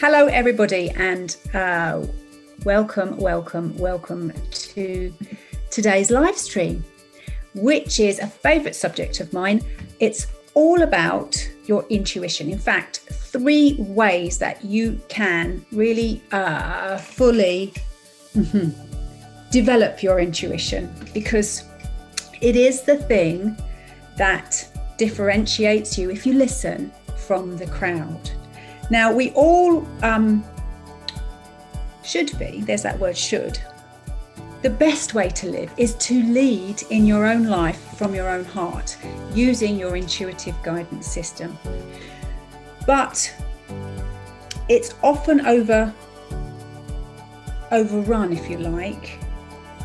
Hello, everybody, and welcome to today's live stream, which is a favourite subject of mine. It's all about your intuition. In fact, 3 ways that you can really fully develop your intuition, because it is the thing that differentiates you, if you listen, from the crowd. Now, we all should be, there's that word should. The best way to live is to lead in your own life from your own heart, using your intuitive guidance system. But it's often overrun, if you like,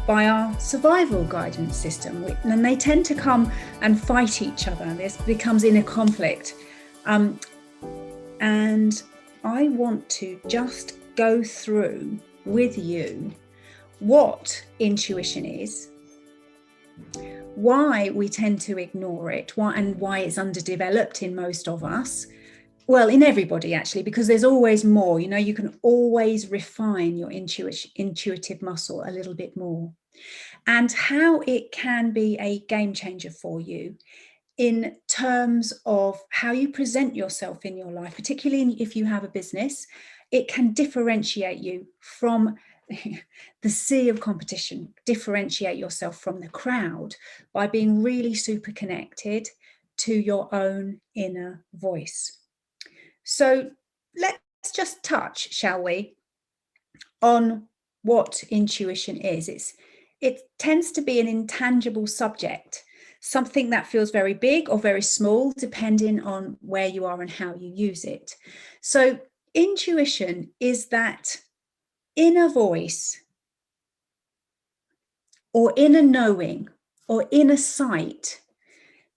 by our survival guidance system. And they tend to come and fight each other. This becomes inner conflict. And I want to just go through with you what intuition is, why we tend to ignore it, why it's underdeveloped in most of us. Well, in everybody, actually, because there's always more. You know, you can always refine your intuitive muscle a little bit more, and how it can be a game changer for you in terms of how you present yourself in your life, particularly if you have a business. It can differentiate you from the sea of competition, differentiate yourself from the crowd by being really super connected to your own inner voice. So let's just touch, shall we, on what intuition is. It tends to be an intangible subject, something that feels very big or very small, depending on where you are and how you use it. So intuition is that inner voice, or inner knowing, or inner sight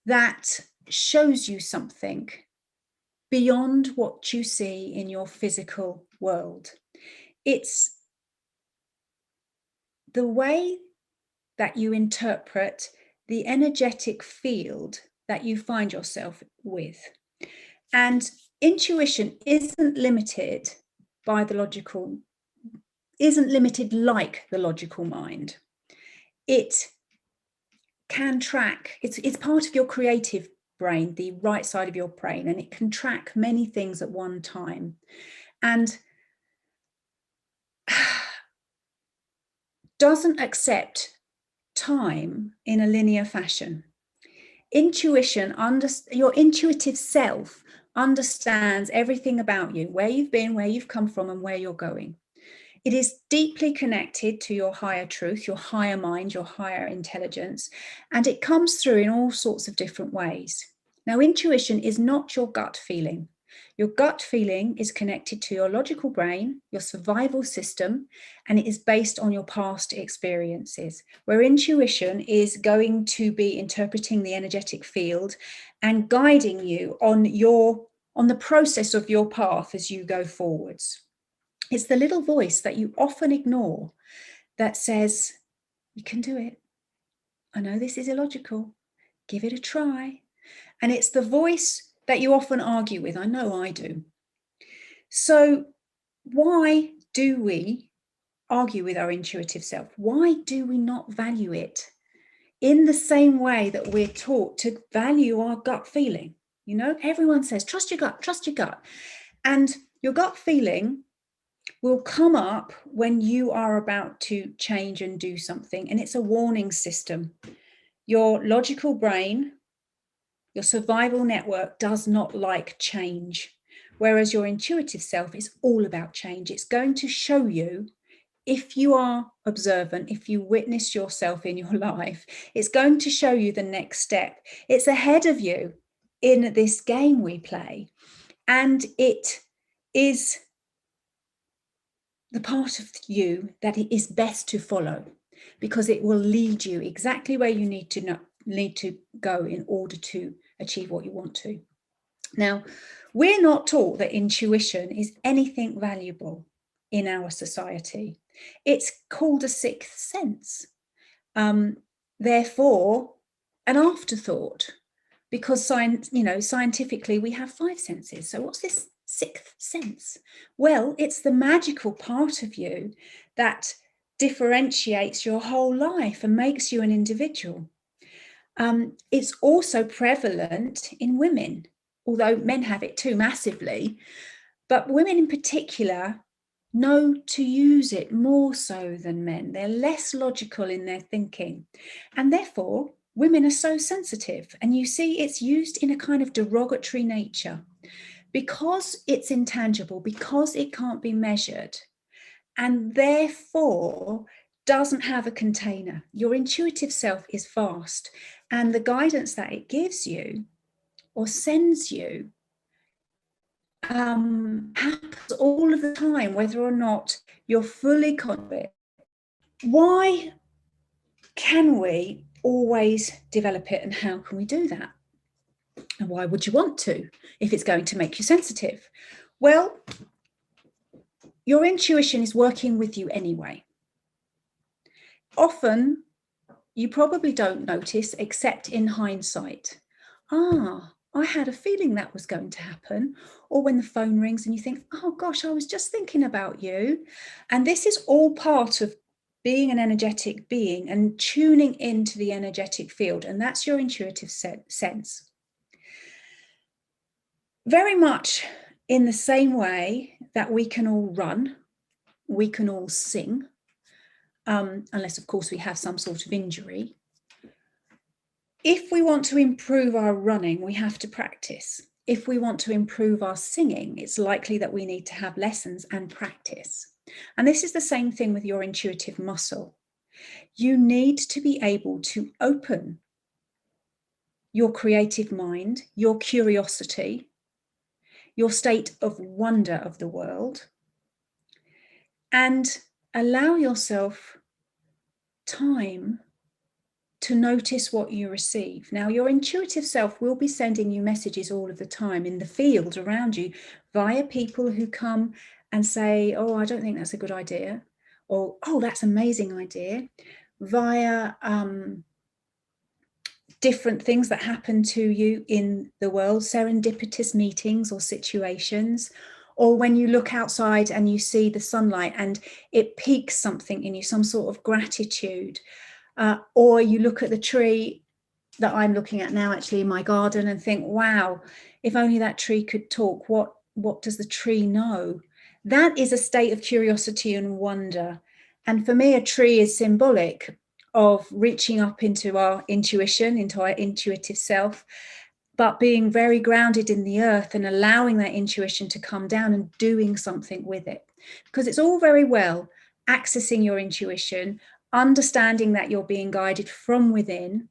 that shows you something beyond what you see in your physical world. It's the way that you interpret the energetic field that you find yourself with. And intuition isn't limited by the logical, isn't limited like the logical mind. It can track, it's part of your creative brain, the right side of your brain, and it can track many things at one time. And doesn't accept time in a linear fashion. Intuition, your intuitive self understands everything about you, where you've been, where you've come from, and where you're going. It is deeply connected to your higher truth, your higher mind, your higher intelligence, and it comes through in all sorts of different ways. Now, intuition is not your gut feeling. Your gut feeling is connected to your logical brain, your survival system, and it is based on your past experiences, where intuition is going to be interpreting the energetic field and guiding you on the process of your path as you go forwards. It's the little voice that you often ignore that says, you can do it. I know this is illogical. Give it a try. And it's the voice that you often argue with. I know I do. So why do we argue with our intuitive self? Why do we not value it in the same way that we're taught to value our gut feeling? You know, everyone says, trust your gut, trust your gut. And your gut feeling will come up when you are about to change and do something. And it's a warning system. Your logical brain, your survival network does not like change, whereas your intuitive self is all about change. It's going to show you, if you are observant, if you witness yourself in your life, it's going to show you the next step. It's ahead of you in this game we play. And it is the part of you that it is best to follow, because it will lead you exactly where you need to go in order to achieve what you want to. Now, we're not taught that intuition is anything valuable in our society. It's called a sixth sense. Therefore, an afterthought, because scientifically we have 5 senses. So what's this sixth sense? Well, it's the magical part of you that differentiates your whole life and makes you an individual. It's also prevalent in women, although men have it too massively, but women in particular know to use it more so than men. They're less logical in their thinking, and therefore women are so sensitive. And you see, it's used in a kind of derogatory nature because it's intangible, because it can't be measured, and therefore doesn't have a container. Your intuitive self is vast, and the guidance that it gives you or sends you happens all of the time, whether or not you're fully conscious. Why can we always develop it, and how can we do that? And why would you want to if it's going to make you sensitive? Well, your intuition is working with you anyway. Often you probably don't notice, except in hindsight. I had a feeling that was going to happen. Or when the phone rings and you think, oh gosh, I was just thinking about you. And this is all part of being an energetic being and tuning into the energetic field. And that's your intuitive sense. Very much in the same way that we can all run, we can all sing, unless of course we have some sort of injury. If we want to improve our running, we have to practice. If we want to improve our singing, it's likely that we need to have lessons and practice. And this is the same thing with your intuitive muscle. You need to be able to open your creative mind, your curiosity, your state of wonder of the world, and allow yourself time to notice what you receive. Now, your intuitive self will be sending you messages all of the time in the field around you via people who come and say, oh, I don't think that's a good idea, or, oh, that's an amazing idea, via different things that happen to you in the world, serendipitous meetings or situations, or when you look outside and you see the sunlight and it piques something in you, some sort of gratitude. Or you look at the tree that I'm looking at now, actually in my garden, and think, wow, if only that tree could talk, what does the tree know? That is a state of curiosity and wonder. And for me, a tree is symbolic of reaching up into our intuition, into our intuitive self, but being very grounded in the earth and allowing that intuition to come down and doing something with it. Because it's all very well accessing your intuition, understanding that you're being guided from within,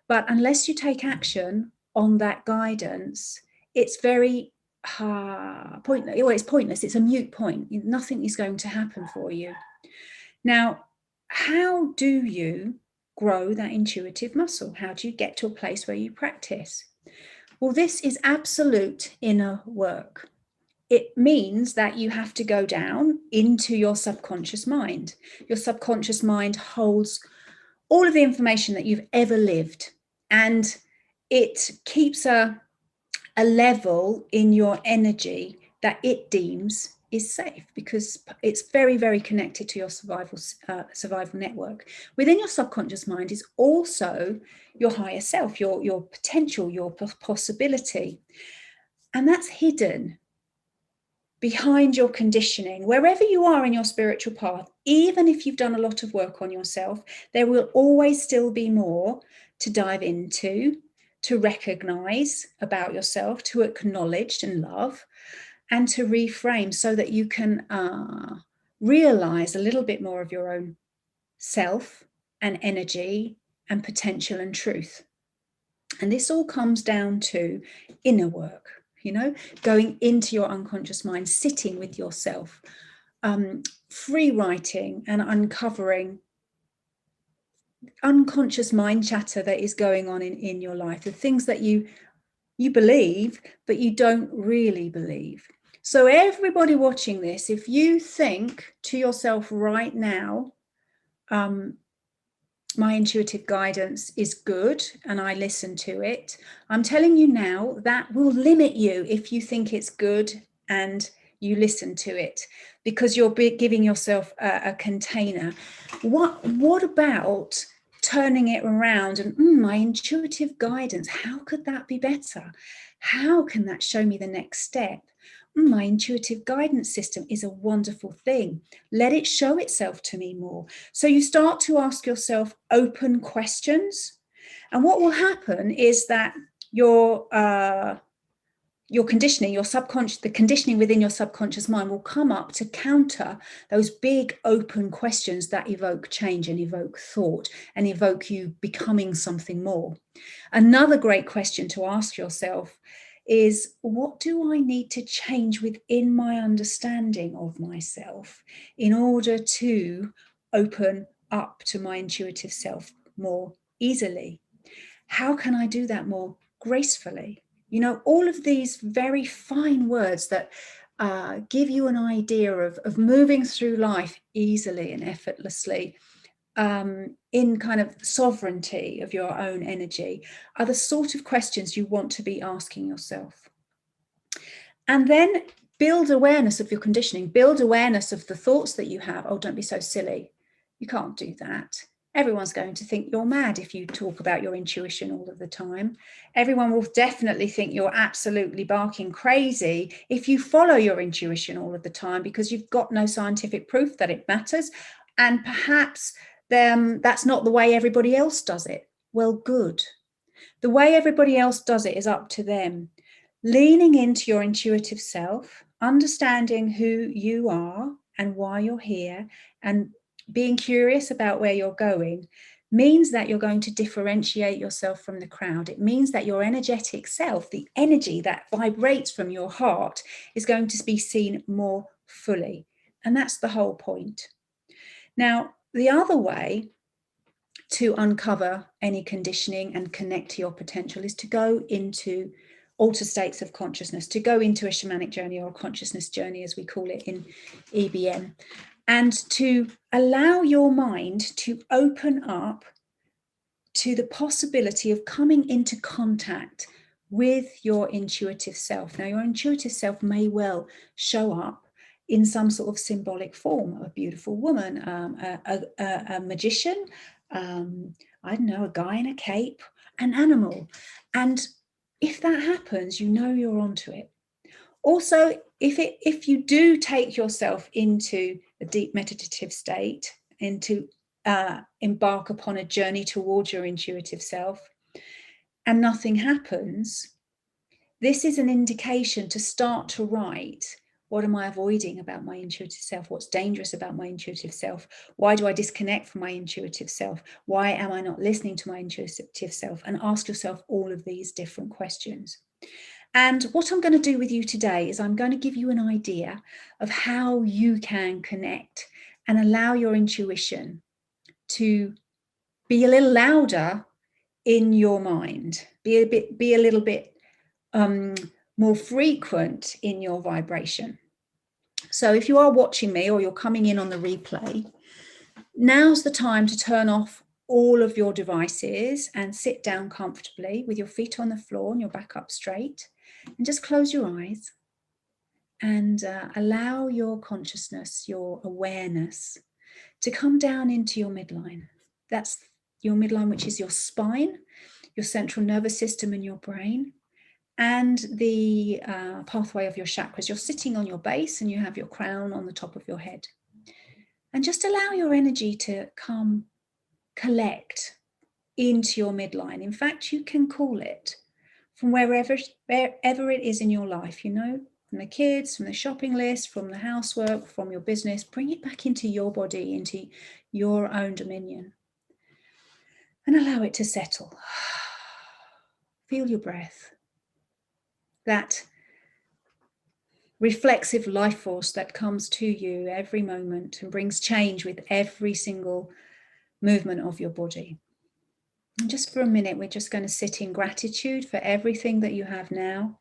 but unless you take action on that guidance, it's very pointless. Well, it's pointless. It's a moot point. Nothing is going to happen for you. Now, how do you grow that intuitive muscle? How do you get to a place where you practice? Well, this is absolute inner work. It means that you have to go down into your subconscious mind. Your subconscious mind holds all of the information that you've ever lived, and it keeps a level in your energy that it deems is safe, because it's very, very connected to your survival network. Within your subconscious mind is also your higher self, your potential, your possibility, and that's hidden behind your conditioning. Wherever you are in your spiritual path, even if you've done a lot of work on yourself, there will always still be more to dive into, to recognize about yourself, to acknowledge and love, and to reframe so that you can realize a little bit more of your own self and energy and potential and truth. And this all comes down to inner work, going into your unconscious mind, sitting with yourself, free writing and uncovering unconscious mind chatter that is going on in your life, the things that you believe, but you don't really believe. So everybody watching this, if you think to yourself right now, my intuitive guidance is good and I listen to it, I'm telling you now that will limit you if you think it's good and you listen to it, because you're giving yourself a container. What about turning it around and my intuitive guidance, how could that be better? How can that show me the next step? My intuitive guidance system is a wonderful thing. Let it show itself to me more. So you start to ask yourself open questions. And what will happen is that your conditioning, your subconscious, the conditioning within your subconscious mind will come up to counter those big open questions that evoke change and evoke thought and evoke you becoming something more. Another great question to ask yourself is, what do I need to change within my understanding of myself in order to open up to my intuitive self more easily? How can I do that more gracefully? You know, all of these very fine words that give you an idea of moving through life easily and effortlessly, in kind of sovereignty of your own energy, are the sort of questions you want to be asking yourself. And then build awareness of your conditioning, build awareness of the thoughts that you have. Oh, don't be so silly. You can't do that. Everyone's going to think you're mad if you talk about your intuition all of the time. Everyone will definitely think you're absolutely barking crazy if you follow your intuition all of the time, because you've got no scientific proof that it matters. And perhaps that's not the way everybody else does it. Well, good. The way everybody else does it is up to them. Leaning into your intuitive self, understanding who you are and why you're here, and being curious about where you're going, means that you're going to differentiate yourself from the crowd. It means that your energetic self, the energy that vibrates from your heart, is going to be seen more fully. And that's the whole point. Now, the other way to uncover any conditioning and connect to your potential is to go into altered states of consciousness, to go into a shamanic journey, or a consciousness journey as we call it in EBM, and to allow your mind to open up to the possibility of coming into contact with your intuitive self. Now, your intuitive self may well show up in some sort of symbolic form: a beautiful woman, a magician, I don't know, a guy in a cape, an animal. And if that happens, you know you're onto it. Also, if you do take yourself into a deep meditative state, into embark upon a journey towards your intuitive self, and nothing happens, this is an indication to start to write: what am I avoiding about my intuitive self? What's dangerous about my intuitive self? Why do I disconnect from my intuitive self? Why am I not listening to my intuitive self? And ask yourself all of these different questions. And what I'm going to do with you today is I'm going to give you an idea of how you can connect and allow your intuition to be a little louder in your mind, be a little bit more frequent in your vibration. So if you are watching me or you're coming in on the replay, now's the time to turn off all of your devices and sit down comfortably with your feet on the floor and your back up straight, and just close your eyes and allow your consciousness, your awareness, to come down into your midline. That's your midline, which is your spine, your central nervous system and your brain, and the pathway of your chakras. You're sitting on your base and you have your crown on the top of your head. And just allow your energy to come collect into your midline. In fact, you can call it from wherever it is in your life, you know, from the kids, from the shopping list, from the housework, from your business. Bring it back into your body, into your own dominion, and allow it to settle. Feel your breath. That reflexive life force that comes to you every moment and brings change with every single movement of your body. And just for a minute, we're just going to sit in gratitude for everything that you have now.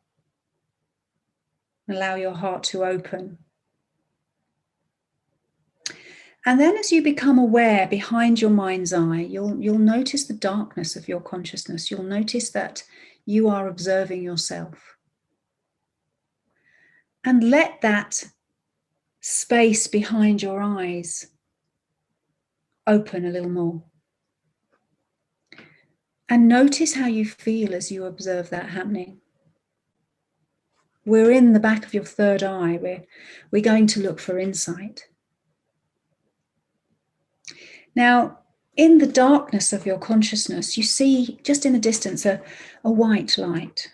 Allow your heart to open. And then as you become aware behind your mind's eye, you'll notice the darkness of your consciousness. You'll notice that you are observing yourself. And let that space behind your eyes open a little more. And notice how you feel as you observe that happening. We're in the back of your third eye. We're going to look for insight. Now, in the darkness of your consciousness, you see just in the distance a white light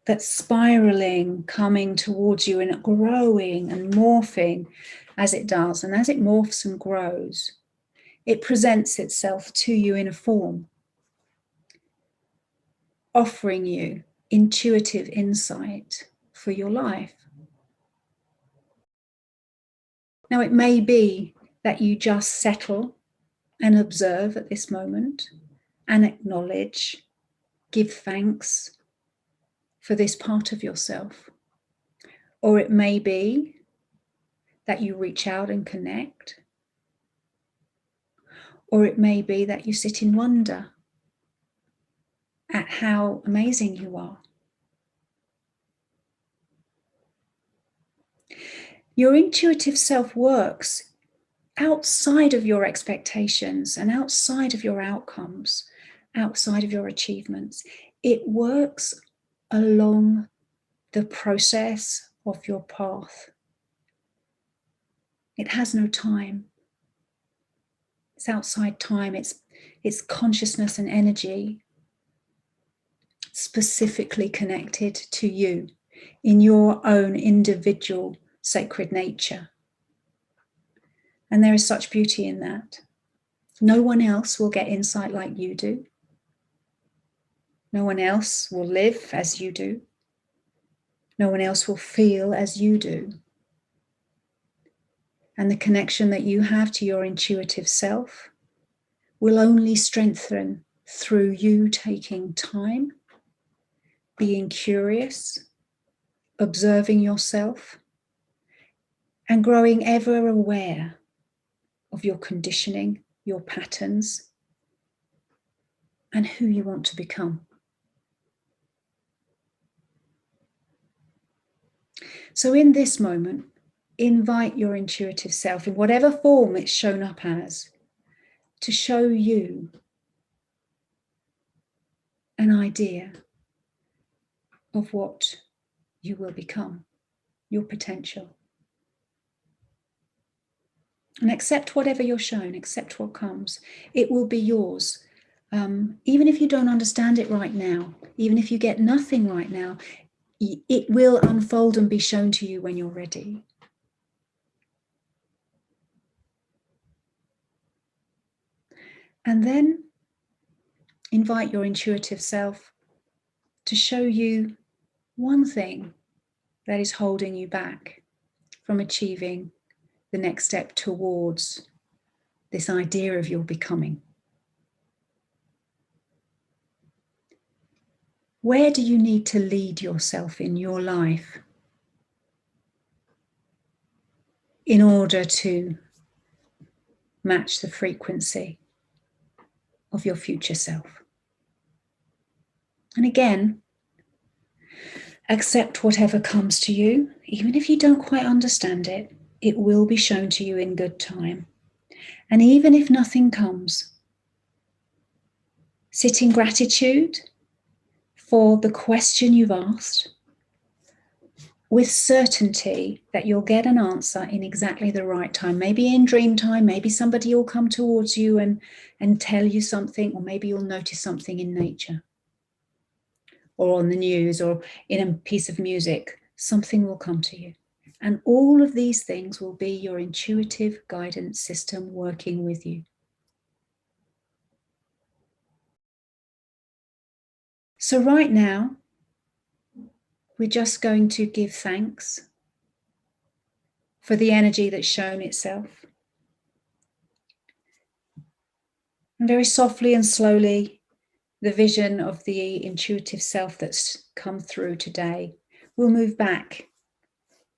that's spiraling, coming towards you and growing and morphing as it does. And as it morphs and grows, it presents itself to you in a form, offering you intuitive insight for your life. Now, it may be that you just settle and observe at this moment and acknowledge, give thanks for this part of yourself. Or it may be that you reach out and connect. Or it may be that you sit in wonder at how amazing you are. Your intuitive self works outside of your expectations and outside of your outcomes, outside of your achievements. It works along the process of your path. It has no time. It's outside time. It's consciousness and energy specifically connected to you in your own individual sacred nature. And there is such beauty in that. No one else will get insight like you do. No one else will live as you do. No one else will feel as you do. And the connection that you have to your intuitive self will only strengthen through you taking time, being curious, observing yourself, and growing ever aware of your conditioning, your patterns, and who you want to become. So in this moment, invite your intuitive self, in whatever form it's shown up as, to show you an idea of what you will become, your potential. And accept whatever you're shown, accept what comes. It will be yours. Even if you don't understand it right now, even if you get nothing right now, it will unfold and be shown to you when you're ready. And then invite your intuitive self to show you one thing that is holding you back from achieving the next step towards this idea of your becoming. Where do you need to lead yourself in your life in order to match the frequency of your future self? And again, accept whatever comes to you. Even if you don't quite understand it, it will be shown to you in good time. And even if nothing comes, sit in gratitude for the question you've asked, with certainty that you'll get an answer in exactly the right time. Maybe in dream time, maybe somebody will come towards you and tell you something, or maybe you'll notice something in nature or on the news or in a piece of music. Something will come to you. And all of these things will be your intuitive guidance system working with you. So right now, we're just going to give thanks for the energy that's shown itself. And very softly and slowly, the vision of the intuitive self that's come through today will move back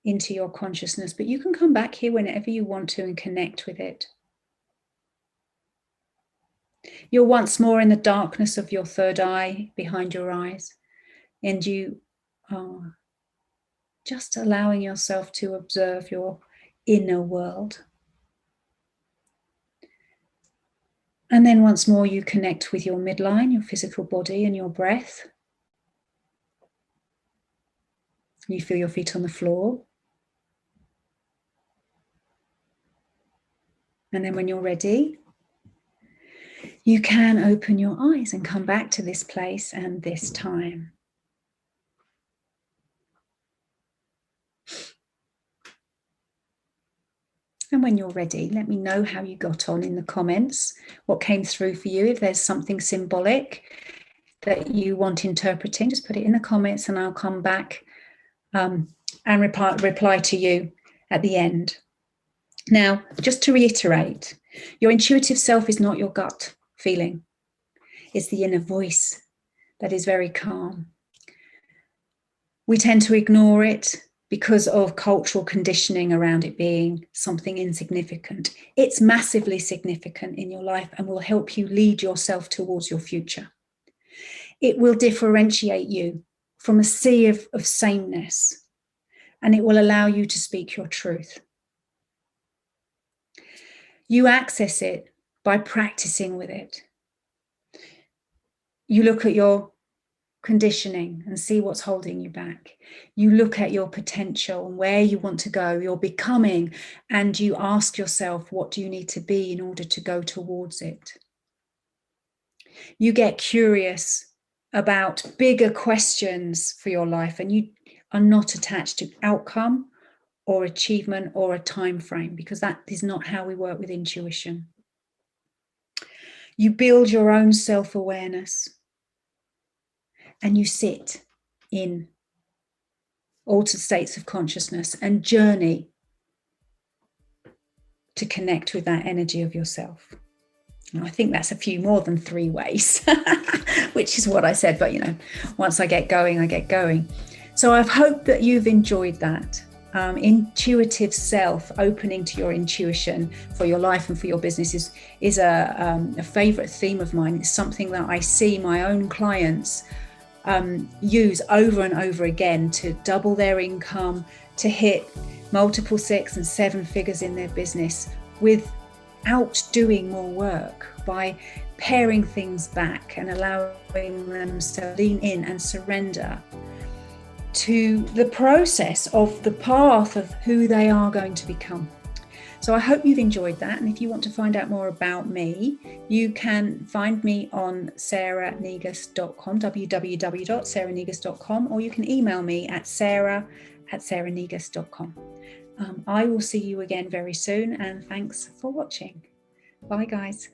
into your consciousness, but you can come back here whenever you want to and connect with it. You're once more in the darkness of your third eye, behind your eyes, and you are just allowing yourself to observe your inner world. And then once more, you connect with your midline, your physical body, and your breath. You feel your feet on the floor. And then when you're ready, you can open your eyes and come back to this place and this time. And when you're ready, let me know how you got on in the comments, what came through for you. If there's something symbolic that you want interpreting, just put it in the comments and I'll come back and reply to you at the end. Now, just to reiterate, your intuitive self is not your gut feeling. It's the inner voice that is very calm. We tend to ignore it because of cultural conditioning around it being something insignificant. It's massively significant in your life and will help you lead yourself towards your future. It will differentiate you from a sea of sameness, and it will allow you to speak your truth. You access it by practicing with it. You look at your conditioning and see what's holding you back. You look at your potential and where you want to go, your becoming, and you ask yourself, what do you need to be in order to go towards it? You get curious about bigger questions for your life, and you are not attached to outcome or achievement or a time frame, because that is not how we work with intuition. You build your own self-awareness and you sit in altered states of consciousness and journey to connect with that energy of yourself. And I think that's a few more than 3 ways, which is what I said, but once I get going, I get going. So I hope that you've enjoyed that. Intuitive self, opening to your intuition for your life and for your business is a favorite theme of mine. It's something that I see my own clients use over and over again to double their income, to hit multiple 6 and 7 figures in their business without doing more work, by paring things back and allowing them to lean in and surrender to the process of the path of who they are going to become. So I hope you've enjoyed that. And if you want to find out more about me, you can find me on sarahnegus.com, www.sarahnegus.com, or you can email me at sarah@sarahnegus.com. I will see you again very soon, and thanks for watching. Bye, guys.